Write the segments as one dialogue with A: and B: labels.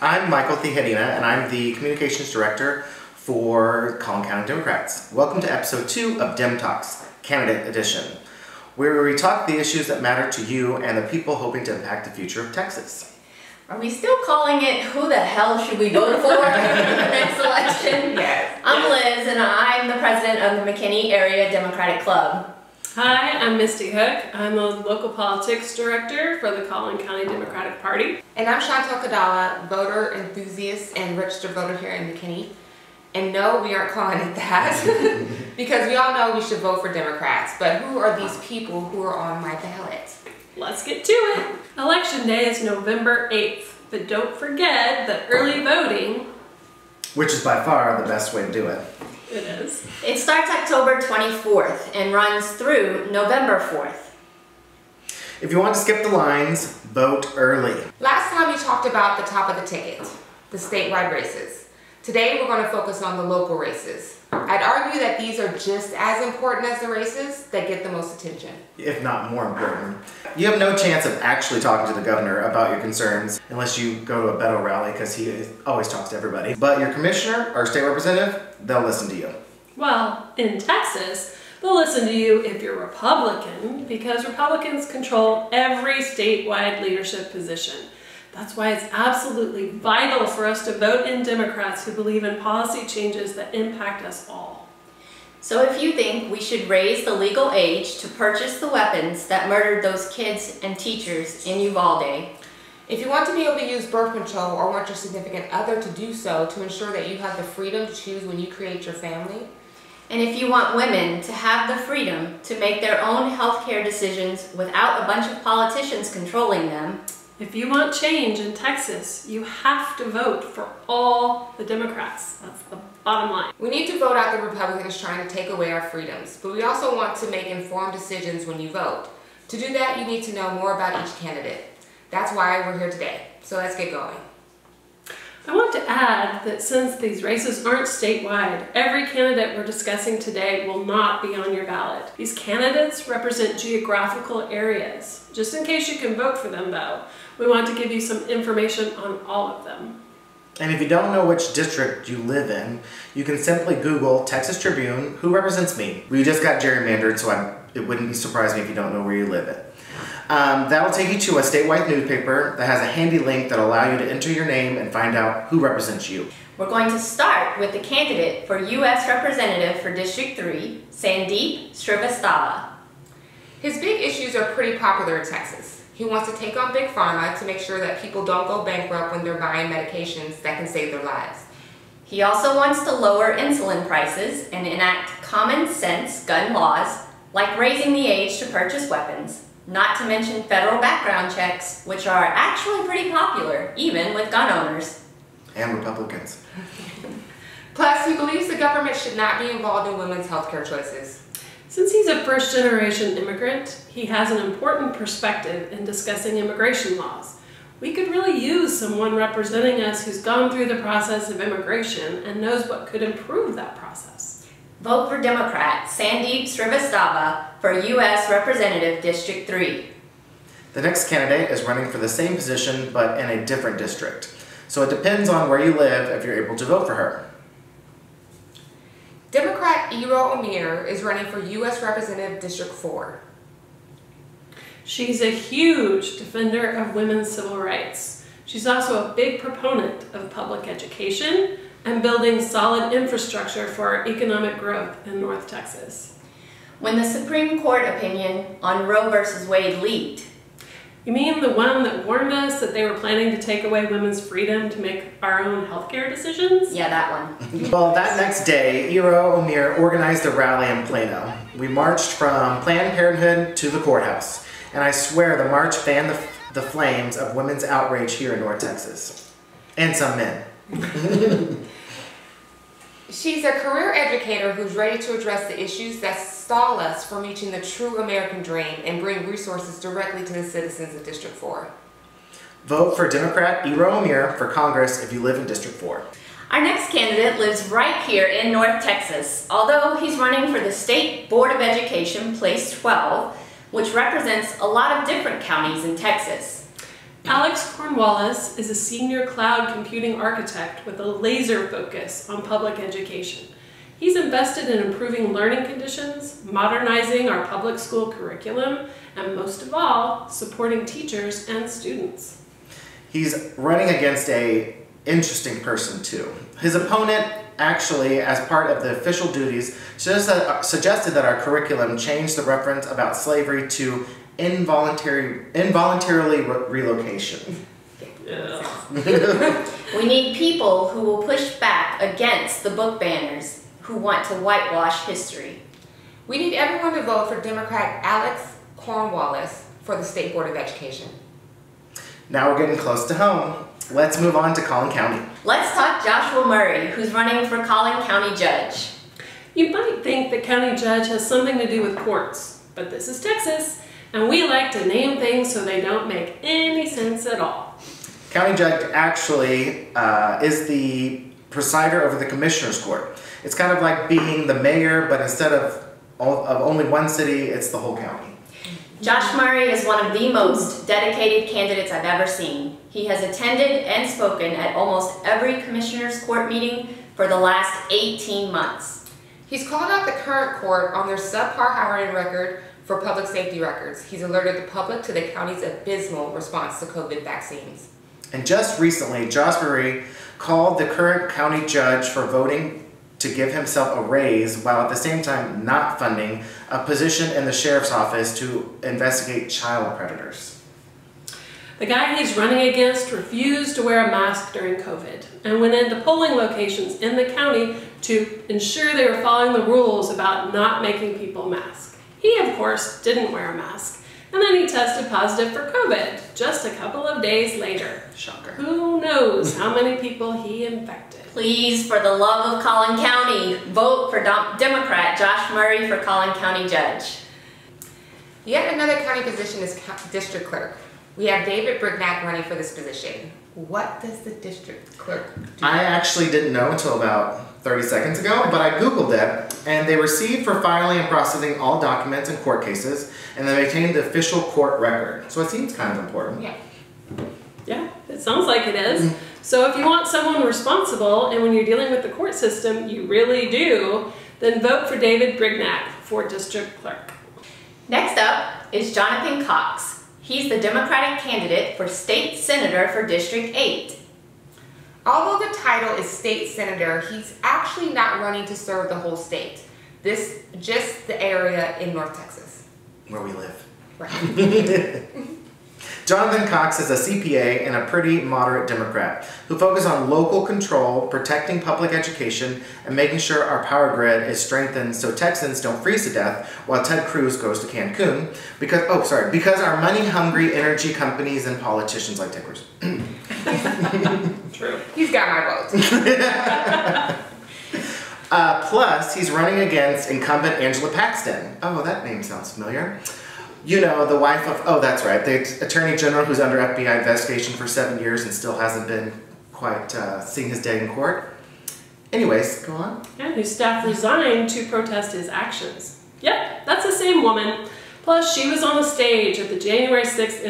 A: I'm Michael Thejedina, and I'm the Communications Director for Collin County Democrats. Welcome to Episode 2 of Dem Talks, Candidate Edition, where we talk the issues that matter to you and the people hoping to impact the future of Texas.
B: Are we still calling it who the hell should we vote for in the next election?
C: Yes.
B: I'm Liz, and I'm the president of the McKinney Area Democratic Club.
D: Hi, I'm Misty Hook. I'm the local politics director for the Collin County Democratic Party.
C: And I'm Chantal Kadala, voter enthusiast and registered voter here in McKinney. And no, we aren't calling it that because we all know we should vote for Democrats. But who are these people who are on my ballot?
D: Let's get to it. Election day is November 8th, but don't forget that early voting,
A: Which is by far the best way to do it.
D: it is.
B: It starts October 24th and runs through November 4th.
A: If you want to skip the lines, vote early.
C: Last time we talked about the top of the ticket, the statewide races. Today we're going to focus on the local races. I'd argue that these are just as important as the races that get the most attention.
A: If not more important. You have no chance of actually talking to the governor about your concerns unless you go to a Beto rally, because he always talks to everybody. But your commissioner or state representative, they'll listen to you.
D: Well, in Texas, they'll listen to you if you're Republican, because Republicans control every statewide leadership position. That's why it's absolutely vital for us to vote in Democrats who believe in policy changes that impact us all.
B: So if you think we should raise the legal age to purchase the weapons that murdered those kids and teachers in Uvalde,
C: If you want to be able to use birth control or want your significant other to do so to ensure that you have the freedom to choose when you create your family,
B: and if you want women to have the freedom to make their own healthcare decisions without a bunch of politicians controlling them,
D: if you want change in Texas, you have to vote for all the Democrats. That's the bottom line.
C: we need to vote out the Republicans trying to take away our freedoms, but we also want to make informed decisions when you vote. To do that, you need to know more about each candidate. That's why we're here today. So let's get going.
D: I want to add that since these races aren't statewide, every candidate we're discussing today will not be on your ballot. These candidates represent geographical areas. Just in case you can vote for them though, we want to give you some information on all of them.
A: And if you don't know which district you live in, you can simply Google Texas Tribune, who represents me. We just got gerrymandered, so it wouldn't be surprising if you don't know where you live at. That'll take you to a statewide newspaper that has a handy link that'll allow you to enter your name and find out who represents you.
B: we're going to start with the candidate for U.S. Representative for District 3, Sandeep Srivastava.
C: His big issues are pretty popular in Texas. He wants to take on Big Pharma to make sure that people don't go bankrupt when they're buying medications that can save their lives.
B: He also wants to lower insulin prices and enact common sense gun laws, like raising the age to purchase weapons, not to mention federal background checks, which are actually pretty popular, even with gun owners.
A: And Republicans.
C: Plus, he believes the government should not be involved in women's healthcare choices.
D: Since he's a first-generation immigrant, he has an important perspective in discussing immigration laws. We could really use someone representing us who's gone through the process of immigration and knows what could improve that process.
B: Vote for Democrat Sandeep Srivastava for U.S. Representative District 3.
A: The next candidate is running for the same position, but in a different district. So it depends on where you live if you're able to vote for her.
C: Democrat OMeara is running for U.S. Representative District 4.
D: She's a huge defender of women's civil rights. She's also a big proponent of public education and building solid infrastructure for our economic growth in North Texas.
B: When the Supreme Court opinion on Roe v. Wade leaked,
D: You mean the one that warned us that they were planning to take away women's freedom to make our own healthcare decisions?
B: yeah, that one.
A: Well, that next day, OMeara organized a rally in Plano. We marched from Planned Parenthood to the courthouse. And I swear the march fanned the flames of women's outrage here in North Texas. And some men.
C: She's a career educator who's ready to address the issues that stall us from reaching the true American dream and bring resources directly to the citizens of District 4.
A: Vote for Democrat OMeara for Congress if you live in District 4.
B: Our next candidate lives right here in North Texas, although he's running for the State Board of Education Place 12, which represents a lot of different counties in Texas.
D: Alex Cornwallis is a senior cloud computing architect with a laser focus on public education. He's invested in improving learning conditions, modernizing our public school curriculum, and most of all, supporting teachers and students.
A: He's running against an interesting person too. His opponent actually, as part of the official duties, suggested that our curriculum change the reference about slavery to involuntarily relocation.
B: We need people who will push back against the book banners who want to whitewash history.
C: We need everyone to vote for Democrat Alex Cornwallis for the State Board of Education.
A: Now we're getting close to home. Let's move on to Collin County.
B: Let's talk Joshua Murray, who's running for Collin County Judge.
D: You might think the county judge has something to do with courts, but this is Texas, and we like to name things so they don't make any sense at all.
A: County judge actually is the presider over the commissioner's court. It's kind of like being the mayor, but instead of only one city, it's the whole county.
B: Josh Murray is one of the most dedicated candidates I've ever seen. He has attended and spoken at almost every commissioner's court meeting for the last 18 months.
C: He's called out the current court on their subpar hiring record for public safety records. He's alerted the public to the county's abysmal response to COVID vaccines.
A: And just recently, Josh Murray called the current county judge for voting to give himself a raise while at the same time not funding a position in the sheriff's office to investigate child predators.
D: The guy he's running against refused to wear a mask during COVID and went into polling locations in the county to ensure they were following the rules about not making people mask. He, of course, didn't wear a mask, and then he tested positive for COVID just a couple of days later.
A: Shocker.
D: Who knows how many people he infected?
B: Please, for the love of Collin County, vote for Democrat Josh Murray for Collin County Judge.
C: Yet another county position is district clerk. We have David Brignac running for this position. What does the district clerk do?
A: I actually didn't know until about 30 seconds ago, but I Googled it, and they receive for filing and processing all documents in court cases, and they maintain the official court record. So it seems kind of important.
C: Yeah.
D: Yeah, it sounds like it is. So if you want someone responsible, and when you're dealing with the court system, you really do, then vote for David Brignac for district clerk.
B: Next up is Jonathan Cox. He's the Democratic candidate for state senator for District 8.
C: Although the title is state senator, he's actually not running to serve the whole state. This just the area in North Texas.
A: Where we live.
C: Right.
A: Jonathan Cox is a CPA and a pretty moderate Democrat who focuses on local control, protecting public education, and making sure our power grid is strengthened so Texans don't freeze to death while Ted Cruz goes to Cancun because our money-hungry energy companies and politicians like Ted Cruz.
C: True. He's got my vote.
A: Plus, he's running against incumbent Angela Paxton. Oh, that name sounds familiar. You know, the wife of, oh, that's right, the Attorney General who's under FBI investigation for 7 years and still hasn't been quite seeing his day in court. Anyways, go on.
D: Yeah, whose staff resigned to protest his actions. Yep, that's the same woman. Plus, she was on the stage at the January 6th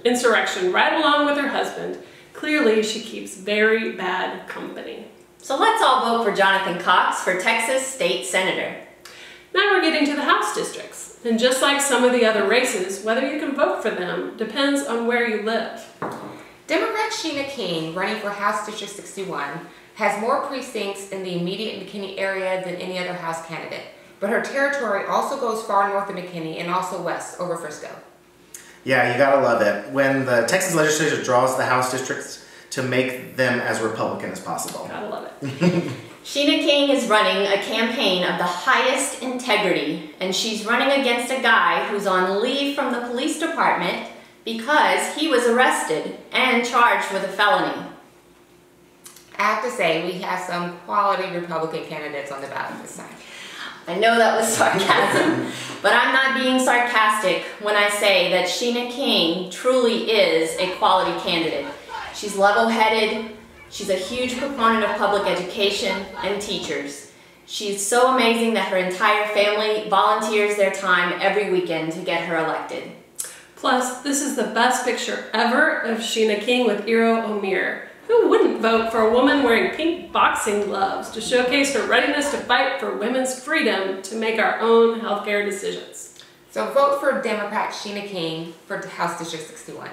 D: insurrection right along with her husband. Clearly, she keeps very bad company.
B: So let's all vote for Jonathan Cox for Texas State Senator.
D: Now we're getting to the House districts. And just like some of the other races, whether you can vote for them depends on where you live.
C: Democrat Sheena King, running for House District 61, has more precincts in the immediate McKinney area than any other House candidate. But her territory also goes far north of McKinney and also west over Frisco.
A: Yeah, you gotta love it. When the Texas legislature draws the House districts to make them as Republican as possible.
D: Gotta love it.
B: Sheena King is running a campaign of the highest integrity, and she's running against a guy who's on leave from the police department because he was arrested and charged with a felony.
C: I have to say, we have some quality Republican candidates on the ballot this time.
B: I know that was sarcasm, but I'm not being sarcastic when I say that Sheena King truly is a quality candidate. She's level-headed. She's a huge proponent of public education and teachers. She's so amazing that her entire family volunteers their time every weekend to get her elected.
D: Plus, this is the best picture ever of Sheena King with Iro OMeara. Who wouldn't vote for a woman wearing pink boxing gloves to showcase her readiness to fight for women's freedom to make our own healthcare decisions?
C: So vote for Democrat Sheena King for House District 61.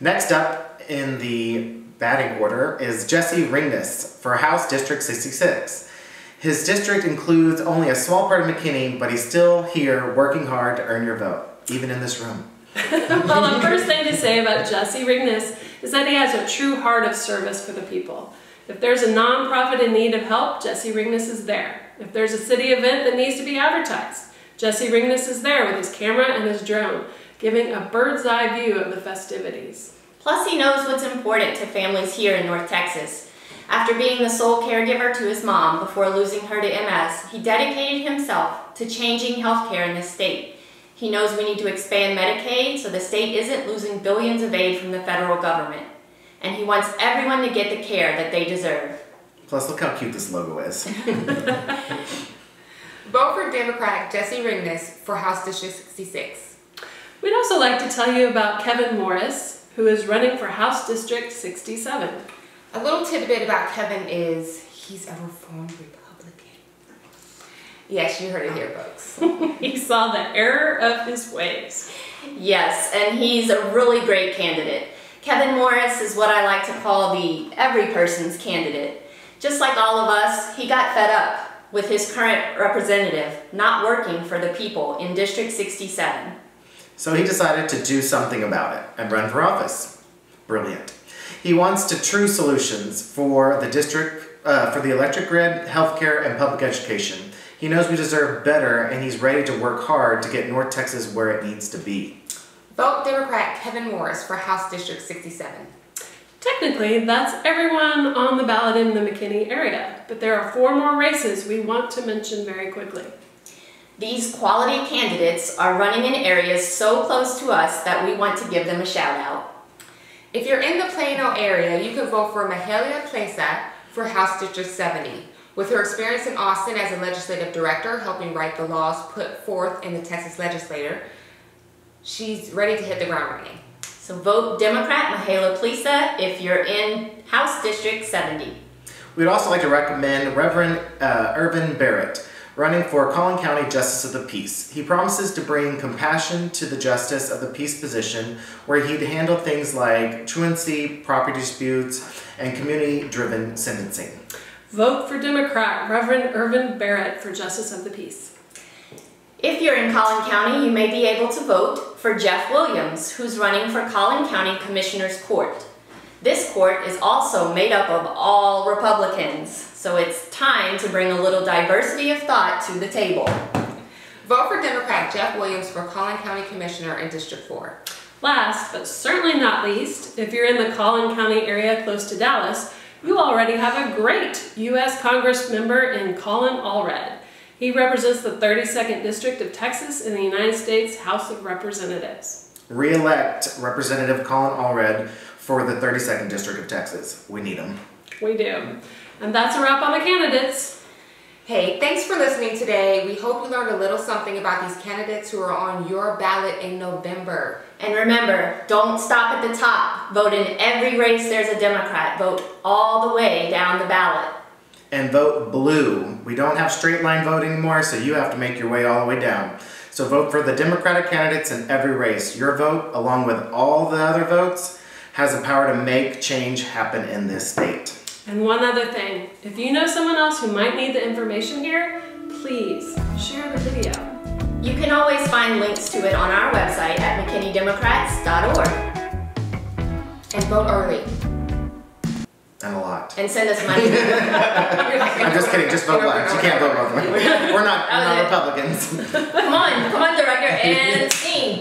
A: Next up in the batting order is Jesse Ringness for House District 66. His district includes only a small part of McKinney, but he's still here working hard to earn your vote, even in this room.
D: Well, the first thing to say about Jesse Ringness is that he has a true heart of service for the people. If there's a nonprofit in need of help, Jesse Ringness is there. If there's a city event that needs to be advertised, Jesse Ringness is there with his camera and his drone, giving a bird's eye view of the festivities.
B: Plus, he knows what's important to families here in North Texas. After being the sole caregiver to his mom before losing her to MS, he dedicated himself to changing healthcare in this state. He knows we need to expand Medicaid so the state isn't losing billions of aid from the federal government. And he wants everyone to get the care that they deserve.
A: Plus, look how cute this logo is.
C: Vote for Democrat Jesse Ringness for House District 66.
D: We'd also like to tell you about Kevin Morris, who is running for House District 67.
C: A little tidbit about Kevin is he's a reformed Republican. Yes, you heard it here, folks.
D: He saw the error of his ways.
B: Yes, and he's a really great candidate. Kevin Morris is what I like to call the every person's candidate. Just like all of us, he got fed up with his current representative not working for the people in District 67.
A: So he decided to do something about it and run for office. Brilliant. He wants to true solutions for the district, for the electric grid, healthcare, and public education. He knows we deserve better, and he's ready to work hard to get North Texas where it needs to be.
C: Vote Democrat Kevin Morris for House District 67.
D: Technically, that's everyone on the ballot in the McKinney area, but there are 4 more races we want to mention very quickly.
B: These quality candidates are running in areas so close to us that we want to give them a shout out.
C: If you're in the Plano area, you can vote for Mahalia Plesa for House District 70. With her experience in Austin as a legislative director, helping write the laws put forth in the Texas legislature, she's ready to hit the ground running.
B: So vote Democrat Mahalia Plesa if you're in House District 70.
A: We'd also like to recommend Reverend Irvin Barrett, running for Collin County Justice of the Peace. He promises to bring compassion to the Justice of the Peace position, where he'd handle things like truancy, property disputes, and community-driven sentencing.
D: Vote for Democrat Reverend Irvin Barrett for Justice of the Peace.
B: If you're in Collin County, you may be able to vote for Jeff Williams, who's running for Collin County Commissioner's Court. This court is also made up of all Republicans, so it's time to bring a little diversity of thought to the table.
C: Vote for Democrat Jeff Williams for Collin County Commissioner in District 4.
D: Last, but certainly not least, if you're in the Collin County area close to Dallas, you already have a great U.S. Congress member in Colin Allred. He represents the 32nd District of Texas in the United States House of Representatives.
A: Re-elect Representative Collin Allred for the 32nd District of Texas. We need him.
D: We do. And that's a wrap on the candidates.
C: Hey, thanks for listening today. We hope you learned a little something about these candidates who are on your ballot in November.
B: And remember, don't stop at the top. Vote in every race there's a Democrat. Vote all the way down the ballot.
A: And vote blue. We don't have straight line voting anymore, so you have to make your way all the way down. So vote for the Democratic candidates in every race. Your vote, along with all the other votes, has the power to make change happen in this state.
D: And one other thing, if you know someone else who might need the information here, please share the video.
B: You can always find links to it on our website at McKinneyDemocrats.org.
C: And vote early.
A: And a lot.
B: And send us money.
A: I'm just kidding, just vote left. You can't vote both ways. We're not Republicans.
B: Come on, director, and scene.